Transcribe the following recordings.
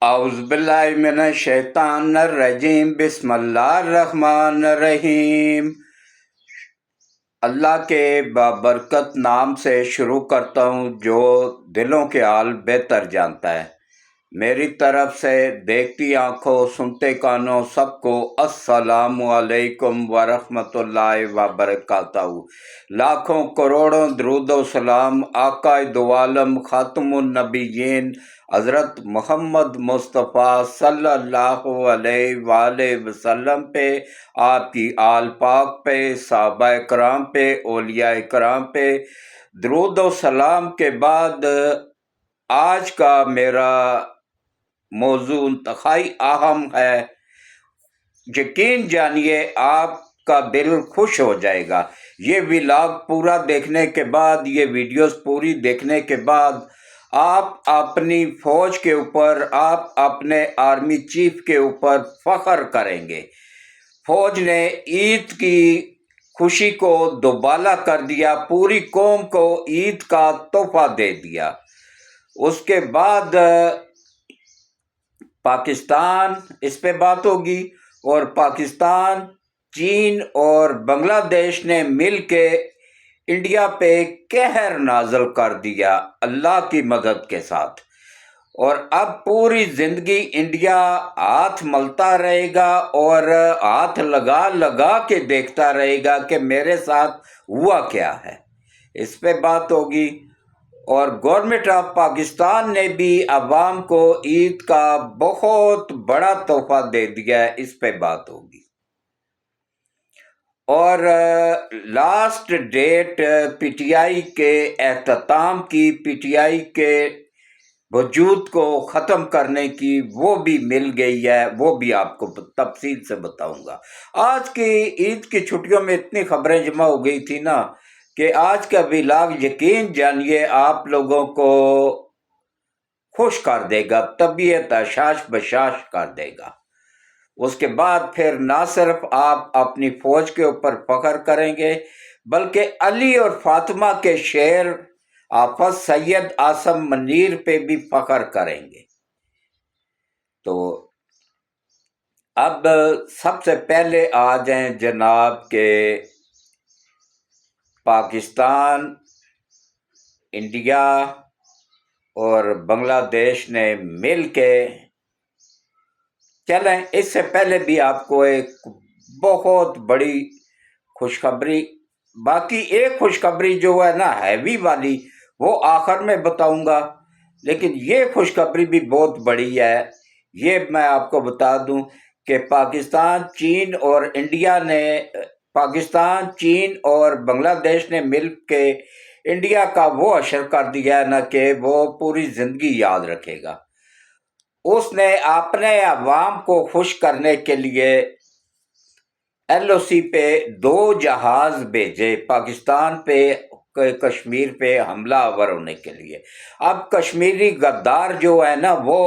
اعوذ باللہ من الشیطان الرجیم بسم اللہ الرحمن الرحیم۔ اللہ کے بابرکت نام سے شروع کرتا ہوں جو دلوں کے حال بہتر جانتا ہے۔ میری طرف سے دیکھتی آنکھوں سنتے کانوں سب کو السلام علیکم ورحمۃ اللہ وبرکاتہ۔ لاکھوں کروڑوں درود و سلام آقا دو عالم خاتم النبیین حضرت محمد مصطفیٰ صلی اللہ علیہ وآلہ وسلم پہ، آپ کی آل پاک پہ، صحابہ کرام پہ، اولیاء کرام پہ درود و سلام کے بعد آج کا میرا موضوع انتہائی اہم ہے۔ یقین جانیے آپ کا دل خوش ہو جائے گا۔ یہ ولاگ پورا دیکھنے کے بعد، یہ ویڈیوز پوری دیکھنے کے بعد آپ اپنی فوج کے اوپر، آپ اپنے آرمی چیف کے اوپر فخر کریں گے۔ فوج نے عید کی خوشی کو دوبالا کر دیا، پوری قوم کو عید کا تحفہ دے دیا۔ اس کے بعد پاکستان، اس پہ بات ہوگی، اور پاکستان، چین اور بنگلہ دیش نے مل کے انڈیا پہ قہر نازل کر دیا اللہ کی مدد کے ساتھ۔ اور اب پوری زندگی انڈیا ہاتھ ملتا رہے گا اور ہاتھ لگا لگا کے دیکھتا رہے گا کہ میرے ساتھ ہوا کیا ہے۔ اس پہ بات ہوگی۔ اور گورنمنٹ آف پاکستان نے بھی عوام کو عید کا بہت بڑا تحفہ دے دیا ہے، اس پہ بات ہوگی۔ اور last date P T I کے اختتام کی، پی ٹی آئی کے وجود کو ختم کرنے کی، وہ بھی مل گئی ہے، وہ بھی آپ کو تفصیل سے بتاؤں گا۔ آج کی عید کی چھٹیوں میں اتنی خبریں جمع ہو گئی تھی نا کہ آج کا ولاگ یقین جانیے آپ لوگوں کو خوش کر دے گا، طبیعت اشاش بشاش کر دے گا۔ اس کے بعد پھر نہ صرف آپ اپنی فوج کے اوپر فخر کریں گے بلکہ علی اور فاطمہ کے شعر حافظ سید عاصم منیر پہ بھی فخر کریں گے۔ تو اب سب سے پہلے آ جائیں جناب کہ پاکستان، انڈیا اور بنگلہ دیش نے مل کے چلیں۔ اس سے پہلے بھی آپ کو ایک بہت بڑی خوشخبری، باقی ایک خوشخبری جو ہے نا ہیوی والی، وہ آخر میں بتاؤں گا، لیکن یہ خوشخبری بھی بہت بڑی ہے۔ یہ میں آپ کو بتا دوں کہ پاکستان، چین اور انڈیا نے، پاکستان، چین اور بنگلہ دیش نے مل کے انڈیا کا وہ اشر کر دیا ہے نا کہ وہ پوری زندگی یاد رکھے گا۔ اس نے اپنے عوام کو خوش کرنے کے لیے ایل او سی پہ 2 جہاز بھیجے پاکستان پہ، کشمیر پہ حملہ آور ہونے کے لیے۔ اب کشمیری غدار جو ہے نا وہ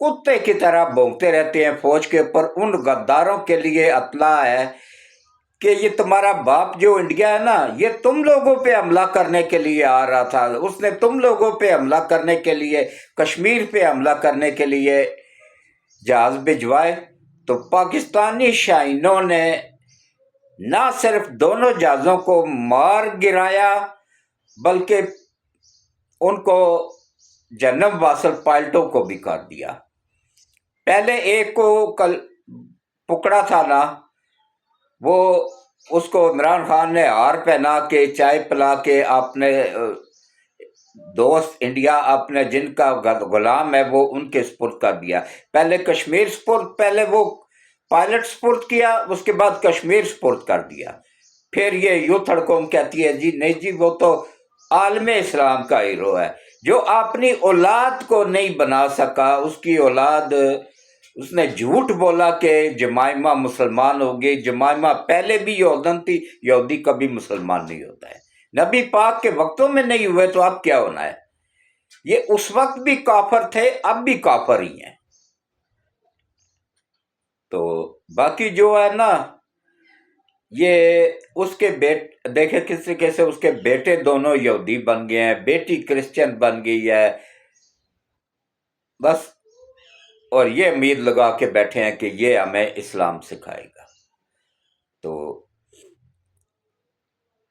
کتے کی طرح بھونکتے رہتے ہیں فوج کے اوپر۔ ان غداروں کے لیے اطلاع ہے کہ یہ تمہارا باپ جو انڈیا ہے نا، یہ تم لوگوں پہ حملہ کرنے کے لیے آ رہا تھا، اس نے تم لوگوں پہ حملہ کرنے کے لیے، کشمیر پہ حملہ کرنے کے لیے جہاز بھجوائے۔ تو پاکستانی شاہینوں نے نہ صرف دونوں جہازوں کو مار گرایا بلکہ ان کو جنم واصل پائلٹوں کو بھی کر دیا۔ پہلے ایک کو کل پکڑا تھا نا، وہ اس کو عمران خان نے ہار پہنا کے، چائے پلا کے، اپنے دوست انڈیا، اپنے جن کا غلام ہے وہ ان کے سپرد کر دیا۔ پہلے کشمیر سپرد، پہلے وہ پائلٹ سپرد کیا، اس کے بعد کشمیر سپرد کر دیا۔ پھر یہ یوتھڑ قوم کہتی ہے جی نہیں جی وہ تو عالم اسلام کا ہیرو ہے، جو اپنی اولاد کو نہیں بنا سکا، اس کی اولاد، اس نے جھوٹ بولا کہ جمائمہ مسلمان ہوگی۔ جمائمہ پہلے بھی یہودن تھی، یہودی کبھی مسلمان نہیں ہوتا ہے۔ نبی پاک کے وقتوں میں نہیں ہوئے تو اب کیا ہونا ہے؟ یہ اس وقت بھی کافر تھے، اب بھی کافر ہی ہیں۔ تو باقی جو ہے نا یہ اس کے دیکھے کس طریقے سے اس کے بیٹے دونوں یہودی بن گئے ہیں، بیٹی کرسچن بن گئی ہے۔ بس اور یہ امید لگا کے بیٹھے ہیں کہ یہ ہمیں اسلام سکھائے گا۔ تو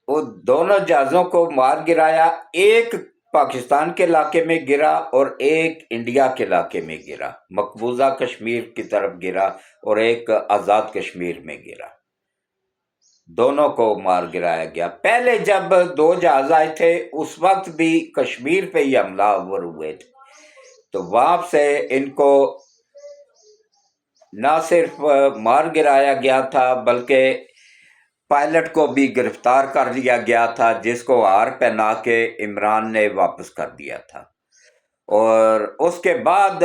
وہ دونوں جہازوں کو مار گرایا، ایک پاکستان کے علاقے میں گرا اور ایک انڈیا کے علاقے میں گرا، مقبوضہ کشمیر کی طرف گرا اور ایک آزاد کشمیر میں گرا، دونوں کو مار گرایا گیا۔ پہلے جب 2 جہاز آئے تھے اس وقت بھی کشمیر پہ ہی حملہ آور ہوئے تھے، تو وہاں سے ان کو نہ صرف مار گرایا گیا تھا بلکہ پائلٹ کو بھی گرفتار کر لیا گیا تھا، جس کو ہار پہنا کے عمران نے واپس کر دیا تھا۔ اور اس کے بعد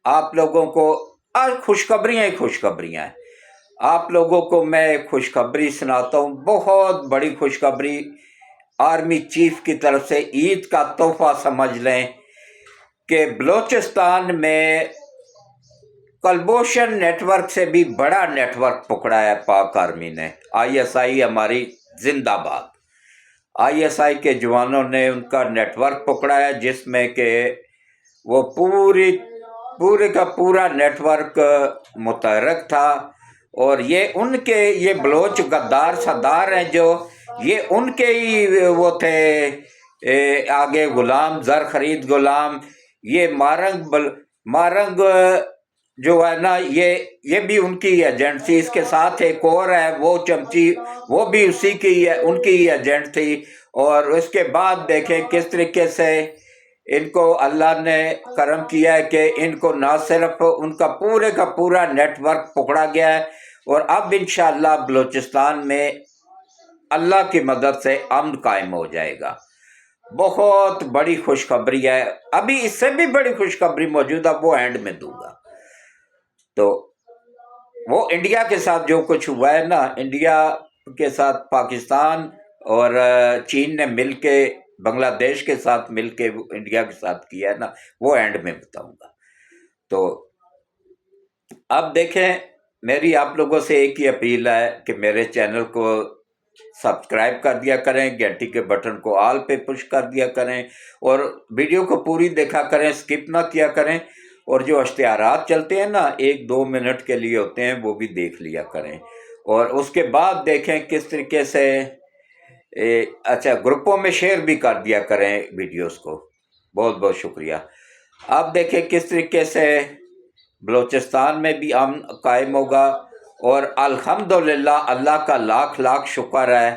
آپ لوگوں کو آج خوشخبریاں ہی خوشخبریاں ہیں، آپ لوگوں کو میں خوشخبری سناتا ہوں، بہت بڑی خوشخبری، آرمی چیف کی طرف سے عید کا تحفہ سمجھ لیں کہ بلوچستان میں کلبوشن نیٹ ورک سے بھی بڑا نیٹ ورک پکڑا ہے پاک آرمی نے۔ آئی ایس آئی ہماری زندہ باد، آئی ایس آئی کے جوانوں نے ان کا نیٹ ورک پکڑا ہے، جس میں کہ وہ پورے کا پورا نیٹ ورک متحرک تھا، اور یہ بلوچ غدار سردار ہیں جو یہ ان کے ہی وہ تھے، آگے غلام، زر خرید غلام، یہ مارنگ جو ہے نا، یہ بھی ان کی ایجنٹ تھی، اس کے ساتھ ایک اور ہے وہ چمچی، وہ بھی اسی کی ہے، ان کی ایجنٹ تھی۔ اور اس کے بعد دیکھیں کس طریقے سے ان کو اللہ نے کرم کیا ہے کہ ان کو نہ صرف ان کا پورا نیٹ ورک پکڑا گیا ہے، اور اب انشاءاللہ بلوچستان میں اللہ کی مدد سے امن قائم ہو جائے گا۔ بہت بڑی خوشخبری ہے، ابھی اس سے بھی بڑی خوشخبری موجود ہے، وہ اینڈ میں دوں گا۔ تو وہ انڈیا کے ساتھ جو کچھ ہوا ہے نا، انڈیا کے ساتھ پاکستان اور چین نے مل کے بنگلہ دیش کے ساتھ مل کے انڈیا کے ساتھ کیا ہے نا، وہ اینڈ میں بتاؤں گا۔ تو اب دیکھیں، میری آپ لوگوں سے ایک ہی اپیل ہے کہ میرے چینل کو سبسکرائب کر دیا کریں، گھنٹی کے بٹن کو آل پہ پش کر دیا کریں، اور ویڈیو کو پوری دیکھا کریں، سکپ نہ کیا کریں، اور جو اشتہارات چلتے ہیں نا 1-2 منٹ کے لیے ہوتے ہیں وہ بھی دیکھ لیا کریں، اور اس کے بعد دیکھیں کس طریقے سے اچھا گروپوں میں شیئر بھی کر دیا کریں ویڈیوز کو۔ بہت بہت شکریہ۔ اب دیکھیں کس طریقے سے بلوچستان میں بھی امن قائم ہوگا، اور الحمدللہ اللہ کا لاکھ لاکھ شکر ہے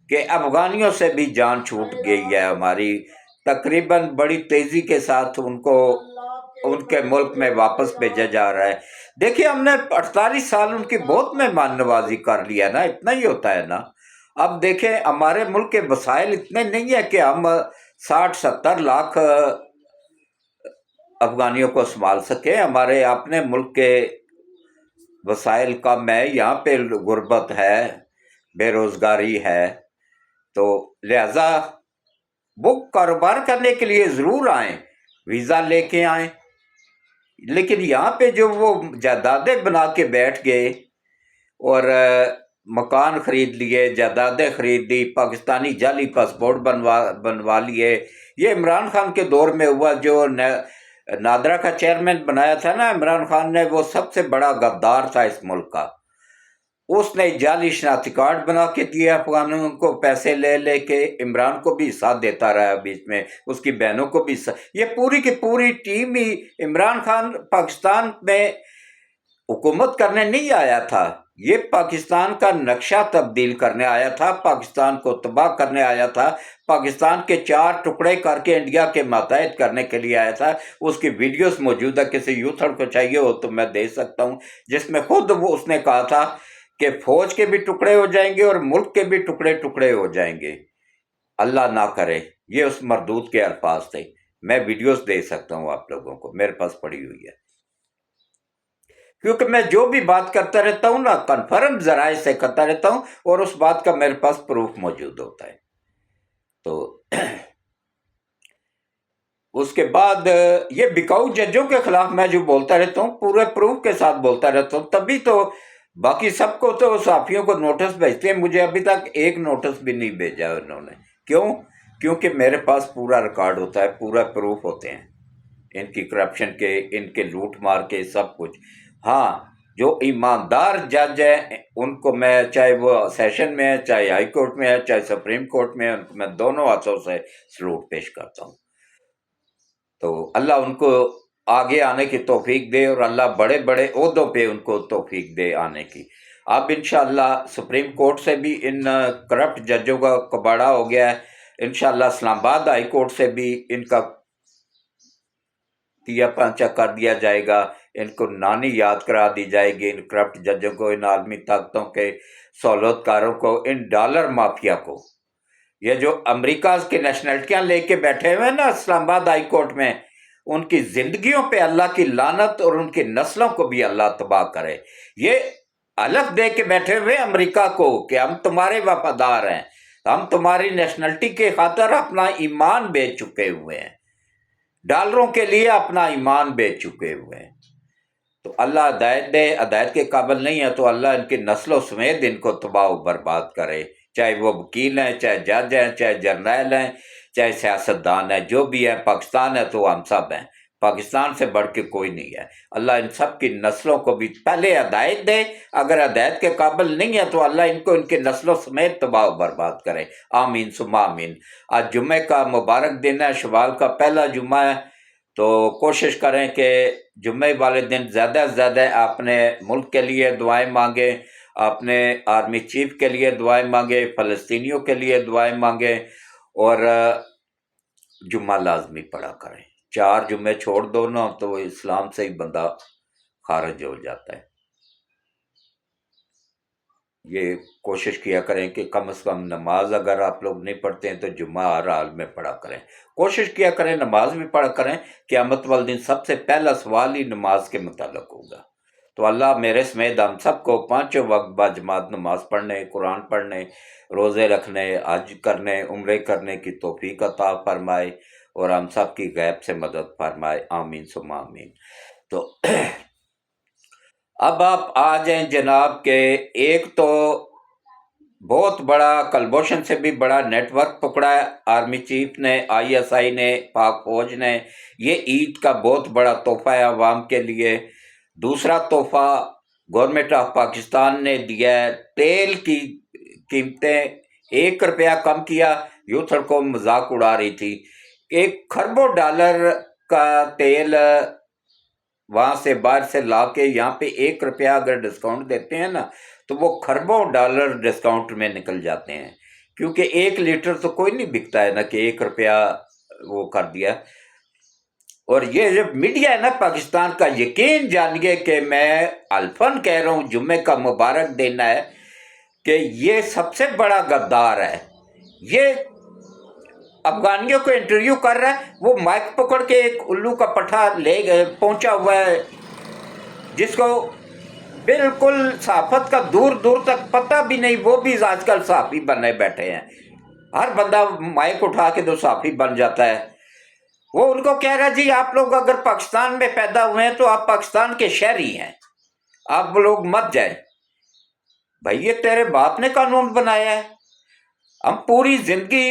کہ افغانیوں سے بھی جان چھوٹ گئی ہے ہماری، تقریباً بڑی تیزی کے ساتھ ان کو ان کے ملک میں واپس بھیجا جا رہا ہے۔ دیکھیں ہم نے 48 سال ان کی بہت مہمان نوازی کر لیا نا، اتنا ہی ہوتا ہے نا۔ اب دیکھیں ہمارے ملک کے وسائل اتنے نہیں ہیں کہ ہم 60-70 لاکھ افغانیوں کو سنبھال سکیں، ہمارے اپنے ملک کے وسائل کم ہے، یہاں پہ غربت ہے، بے روزگاری ہے، تو لہذا وہ کاروبار کرنے کے لیے ضرور آئیں، ویزا لے کے آئیں، لیکن یہاں پہ جو وہ جائیدادیں بنا کے بیٹھ گئے اور مکان خرید لیے، جائیدادیں خرید لی، پاکستانی جعلی پاسپورٹ بنوا لیے، یہ عمران خان کے دور میں ہوا، جو نادرا کا چیئرمین بنایا تھا نا عمران خان نے، وہ سب سے بڑا غدار تھا اس ملک کا، اس نے جعلی شناختی کارڈ بنا کے دیا افغانوں کو، پیسے لے لے کے عمران کو بھی حصہ دیتا رہا، بیچ میں اس کی بہنوں کو بھی حصہ، یہ پوری کی پوری ٹیم ہی، عمران خان پاکستان میں حکومت کرنے نہیں آیا تھا، یہ پاکستان کا نقشہ تبدیل کرنے آیا تھا، پاکستان کو تباہ کرنے آیا تھا، پاکستان کے 4 ٹکڑے کر کے انڈیا کے ماتحت کرنے کے لیے آیا تھا۔ اس کی ویڈیوز موجود ہے، کسی یوتھر کو چاہیے ہو تو میں دے سکتا ہوں، جس میں خود وہ اس نے کہا تھا کہ فوج کے بھی ٹکڑے ہو جائیں گے اور ملک کے بھی ٹکڑے ٹکڑے ہو جائیں گے، اللہ نہ کرے، یہ اس مردود کے الفاظ تھے۔ میں ویڈیوز دے سکتا ہوں آپ لوگوں کو، میرے پاس پڑی ہوئی ہے، کیونکہ میں جو بھی بات کرتا رہتا ہوں نا کنفرم ذرائع سے کرتا رہتا ہوں، اور اس بات کا میرے پاس پروف موجود ہوتا ہے۔ تو اس کے بعد یہ بکاؤ ججوں کے خلاف میں جو بولتا رہتا ہوں پورے پروف کے ساتھ بولتا رہتا ہوں، تبھی تو باقی سب کو تو صحافیوں کو نوٹس بھیجتے ہیں، مجھے ابھی تک ایک نوٹس بھی نہیں بھیجا انہوں نے۔ کیوں؟ کیونکہ میرے پاس پورا ریکارڈ ہوتا ہے، پورا پروف ہوتے ہیں۔ ان کی کرپشن کے، ان کے لوٹ مار کے سب کچھ۔ ہاں جو ایماندار جج ہیں ان کو میں، چاہے وہ سیشن میں ہے، چاہے ہائی کورٹ میں ہے، چاہے سپریم کورٹ میں ہے، ان کو میں دونوں ہاتھوں سے سلوٹ پیش کرتا ہوں۔ تو اللہ ان کو آگے آنے کی توفیق دے، اور اللہ بڑے بڑے عہدوں پہ ان کو توفیق دے آنے کی۔ اب انشاءاللہ سپریم کورٹ سے بھی ان کرپٹ ججوں کا کباڑا ہو گیا ہے، انشاءاللہ اسلام آباد ہائی کورٹ سے بھی ان کا تیا پانچا کر دیا جائے گا، ان کو نانی یاد کرا دی جائے گی، ان کرپٹ ججوں کو، ان عالمی طاقتوں کے سہولت کاروں کو، ان ڈالر مافیا کو۔ یہ جو امریکہ کے نیشنلٹیاں لے کے بیٹھے ہوئے ہیں نا اسلام آباد ہائی کورٹ میں، ان کی زندگیوں پہ اللہ کی لعنت، اور ان کی نسلوں کو بھی اللہ تباہ کرے۔ یہ حلف دے کے بیٹھے ہوئے امریکہ کو کہ ہم تمہارے وفادار ہیں، ہم تمہاری نیشنلٹی کے خاطر اپنا ایمان بیچ چکے ہوئے ہیں، ڈالروں کے لیے اپنا ایمان بیچ چکے ہوئے ہیں۔ تو اللہ ہدایت دے، ہدایت کے قابل نہیں ہے تو اللہ ان کی نسلوں سمیت ان کو تباہ و برباد کرے، چاہے وہ وکیل ہیں، چاہے جج ہیں، چاہے جرنیل ہیں، چاہے سیاستدان ہیں، جو بھی ہے۔ پاکستان ہے تو ہم سب ہیں، پاکستان سے بڑھ کے کوئی نہیں ہے۔ اللہ ان سب کی نسلوں کو بھی پہلے ہدایت دے، اگر ہدایت کے قابل نہیں ہے تو اللہ ان کو ان کے نسلوں سمیت تباہ و برباد کرے۔ آمین ثم آمین۔ آج جمعے کا مبارک دن ہے، شوال کا پہلا جمعہ ہے، تو کوشش کریں کہ جمعے والے دن زیادہ سے زیادہ اپنے ملک کے لیے دعائیں مانگیں، اپنے آرمی چیف کے لیے دعائیں مانگیں، فلسطینیوں کے لیے دعائیں مانگیں، اور جمعہ لازمی پڑھا کریں۔ 4 جمعے چھوڑ دو نا تو اسلام سے ہی بندہ خارج ہو جاتا ہے۔ یہ کوشش کیا کریں کہ کم از کم نماز اگر آپ لوگ نہیں پڑھتے ہیں تو جمعہ ہر حال میں پڑھا کریں۔ کوشش کیا کریں نماز بھی پڑھا کریں، قیامت والے دن سب سے پہلا سوال ہی نماز کے متعلق ہوگا۔ تو اللہ میرے سمیت ہم سب کو 5 وقت با جماعت نماز پڑھنے، قرآن پڑھنے، روزے رکھنے، حج کرنے، عمرے کرنے کی توفیق عطا فرمائے، اور ہم سب کی غیب سے مدد فرمائے۔ آمین ثم آمین۔ تو اب آپ آ جائیں جناب کہ ایک تو بہت بڑا کلبھوشن سے بھی بڑا نیٹ ورک پکڑا ہے آرمی چیف نے، ISI نے، پاک فوج نے۔ یہ عید کا بہت بڑا تحفہ ہے عوام کے لیے۔ دوسرا تحفہ گورنمنٹ آف پاکستان نے دیا ہے، تیل کی قیمتیں 1 روپیہ کم کیا۔ یوتھ کو مذاق اڑا رہی تھی، 1 خربوں ڈالر کا تیل وہاں سے باہر سے لا کے یہاں پہ 1 روپیہ اگر ڈسکاؤنٹ دیتے ہیں نا تو وہ خربوں ڈالر ڈسکاؤنٹ میں نکل جاتے ہیں، کیونکہ 1 لیٹر تو کوئی نہیں بکتا ہے نا کہ 1 روپیہ وہ کر دیا۔ اور یہ جب میڈیا ہے نا پاکستان کا، یقین جانیے کہ میں الفن کہہ رہا ہوں، جمعے کا مبارک دن ہے، کہ یہ سب سے بڑا غدار ہے۔ یہ افغانیوں کو انٹرویو کر رہا ہے، وہ مائک پکڑ کے ایک الو کا پٹھا لے گئے پہنچا ہوا ہے، جس کو بالکل صحافت کا دور دور تک پتہ بھی نہیں، وہ بھی آج کل صحافی بننے بیٹھے ہیں۔ ہر بندہ مائک اٹھا کے تو صحافی بن جاتا ہے۔ وہ ان کو کہہ رہا جی آپ لوگ اگر پاکستان میں پیدا ہوئے ہیں تو آپ پاکستان کے شہری ہیں، آپ لوگ مت جائیں۔ بھائی یہ تیرے باپ نے قانون بنایا ہے۔ ہم پوری زندگی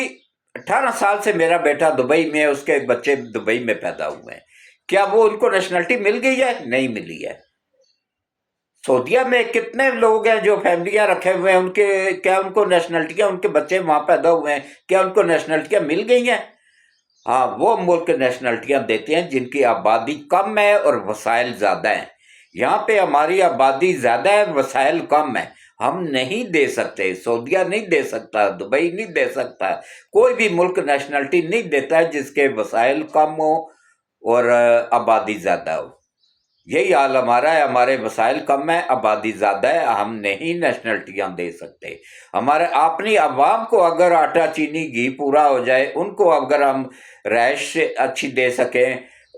18 سال سے میرا بیٹا دبئی میں ہے، اس کے بچے دبئی میں پیدا ہوئے ہیں، کیا وہ ان کو نیشنلٹی مل گئی ہے؟ نہیں ملی ہے۔ سعودیہ میں کتنے لوگ ہیں جو فیملیاں رکھے ہوئے ہیں، ان کے کیا ان کو نیشنلٹیاں، ان کے بچے وہاں پیدا ہوئے ہیں، کیا ان کو نیشنلٹیاں مل گئی ہیں؟ ہاں، وہ ملک نیشنلٹیاں دیتے ہیں جن کی آبادی کم ہے اور وسائل زیادہ ہیں۔ یہاں پہ ہماری آبادی زیادہ ہے، وسائل کم ہے، ہم نہیں دے سکتے۔ سعودیہ نہیں دے سکتا، دبئی نہیں دے سکتا، کوئی بھی ملک نیشنلٹی نہیں دیتا ہے جس کے وسائل کم ہو اور آبادی زیادہ ہو۔ یہی حال ہمارا ہے، ہمارے وسائل کم ہیں، آبادی زیادہ ہے، ہم نہیں نیشنلٹیاں دے سکتے۔ ہمارے اپنی عوام کو اگر آٹا چینی گھی پورا ہو جائے، ان کو اگر ہم رہائش اچھی دے سکیں،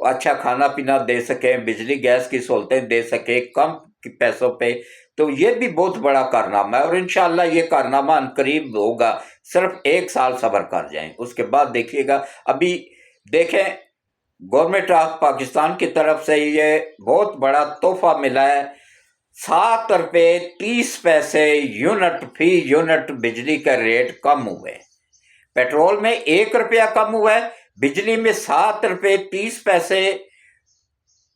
اچھا کھانا پینا دے سکیں، بجلی گیس کی سہولتیں دے سکیں کم پیسوں پہ، تو یہ بھی بہت بڑا کارنامہ ہے، اور انشاءاللہ یہ کارنامہ عنقریب ہوگا۔ صرف 1 سال صبر کر جائیں، اس کے بعد دیکھیے گا۔ ابھی دیکھیں گورنمنٹ آف پاکستان کی طرف سے یہ بہت بڑا تحفہ ملا ہے، 7 روپے 30 پیسے یونٹ فی یونٹ بجلی کا ریٹ کم ہوئے۔ پیٹرول میں 1 روپیہ کم ہوا ہے، بجلی میں 7 روپے 30 پیسے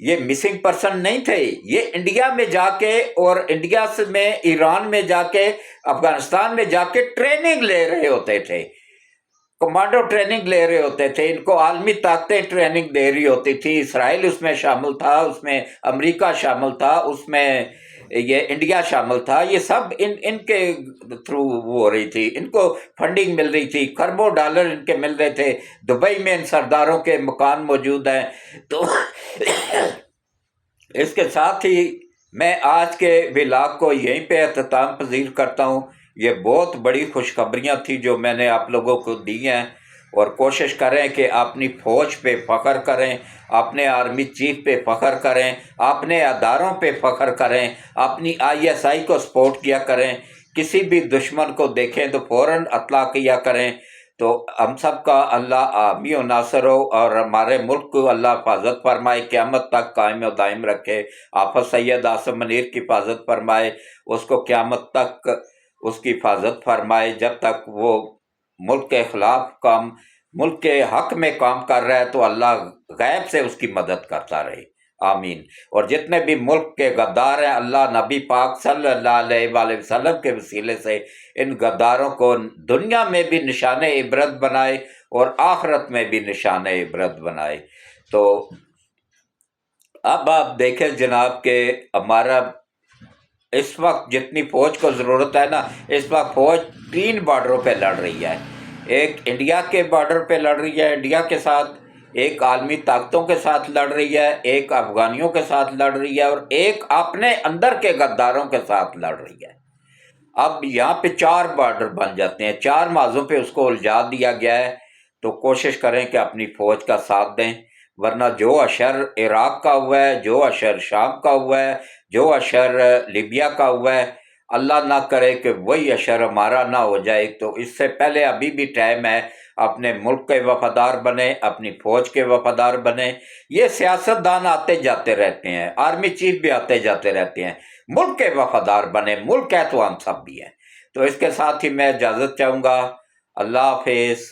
یہ مسنگ پرسن نہیں تھے، یہ انڈیا میں جا کے اور انڈیا میں ایران میں جا کے افغانستان میں جا کے ٹریننگ لے رہے ہوتے تھے، کمانڈو ٹریننگ لے رہے ہوتے تھے، ان کو عالمی طاقتیں ٹریننگ دے رہی ہوتی تھی، اسرائیل اس میں شامل تھا، اس میں امریکہ شامل تھا، اس میں یہ انڈیا شامل تھا، یہ سب ان کے تھرو ہو رہی تھی، ان کو فنڈنگ مل رہی تھی، کروڑوں ڈالر ان کے مل رہے تھے، دبئی میں ان سرداروں کے مکان موجود ہیں۔ تو اس کے ساتھ ہی میں آج کے ولاگ کو یہیں پہ اختتام پذیر کرتا ہوں۔ یہ بہت بڑی خوشخبریاں تھیں جو میں نے آپ لوگوں کو دی ہیں، اور کوشش کریں کہ اپنی فوج پہ فخر کریں، اپنے آرمی چیف پہ فخر کریں، اپنے اداروں پہ فخر کریں، اپنی ISI کو سپورٹ کیا کریں، کسی بھی دشمن کو دیکھیں تو فوراً اطلاع کیا کریں۔ تو ہم سب کا اللہ حامی و ناصر ہو، اور ہمارے ملک کو اللہ حفاظت فرمائے، قیامت تک قائم و دائم رکھے۔ حافظ سید آصف منیر کی حفاظت فرمائے، اس کو قیامت تک اس کی حفاظت فرمائے، جب تک وہ ملک کے خلاف کام، ملک کے حق میں کام کر رہا ہے تو اللہ غیب سے اس کی مدد کرتا رہے، آمین۔ اور جتنے بھی ملک کے غدار ہیں، اللہ نبی پاک صلی اللہ علیہ وآلہ وسلم کے وسیلے سے ان غداروں کو دنیا میں بھی نشان عبرت بنائے اور آخرت میں بھی نشان عبرت بنائے۔ تو اب آپ دیکھیں جناب کہ ہمارا اس وقت جتنی فوج کو ضرورت ہے نا، اس وقت فوج 3 بارڈروں پہ لڑ رہی ہے۔ ایک انڈیا کے بارڈر پہ لڑ رہی ہے، انڈیا کے ساتھ، ایک عالمی طاقتوں کے ساتھ لڑ رہی ہے، ایک افغانیوں کے ساتھ لڑ رہی ہے، اور ایک اپنے اندر کے غداروں کے ساتھ لڑ رہی ہے۔ اب یہاں پہ 4 بارڈر بن جاتے ہیں، 4 مازوں پہ اس کو الجھا دیا گیا ہے۔ تو کوشش کریں کہ اپنی فوج کا ساتھ دیں، ورنہ جو اشر عراق کا ہوا ہے، جو اشر شام کا ہوا ہے، جو اشر لیبیا کا ہوا ہے، اللہ نہ کرے کہ وہی اشر ہمارا نہ ہو جائے۔ تو اس سے پہلے ابھی بھی ٹائم ہے، اپنے ملک کے وفادار بنیں، اپنی فوج کے وفادار بنیں۔ یہ سیاستدان آتے جاتے رہتے ہیں، آرمی چیف بھی آتے جاتے رہتے ہیں، ملک کے وفادار بنیں، ملک ہے تو ہم سب بھی ہیں۔ تو اس کے ساتھ ہی میں اجازت چاہوں گا، اللہ حافظ۔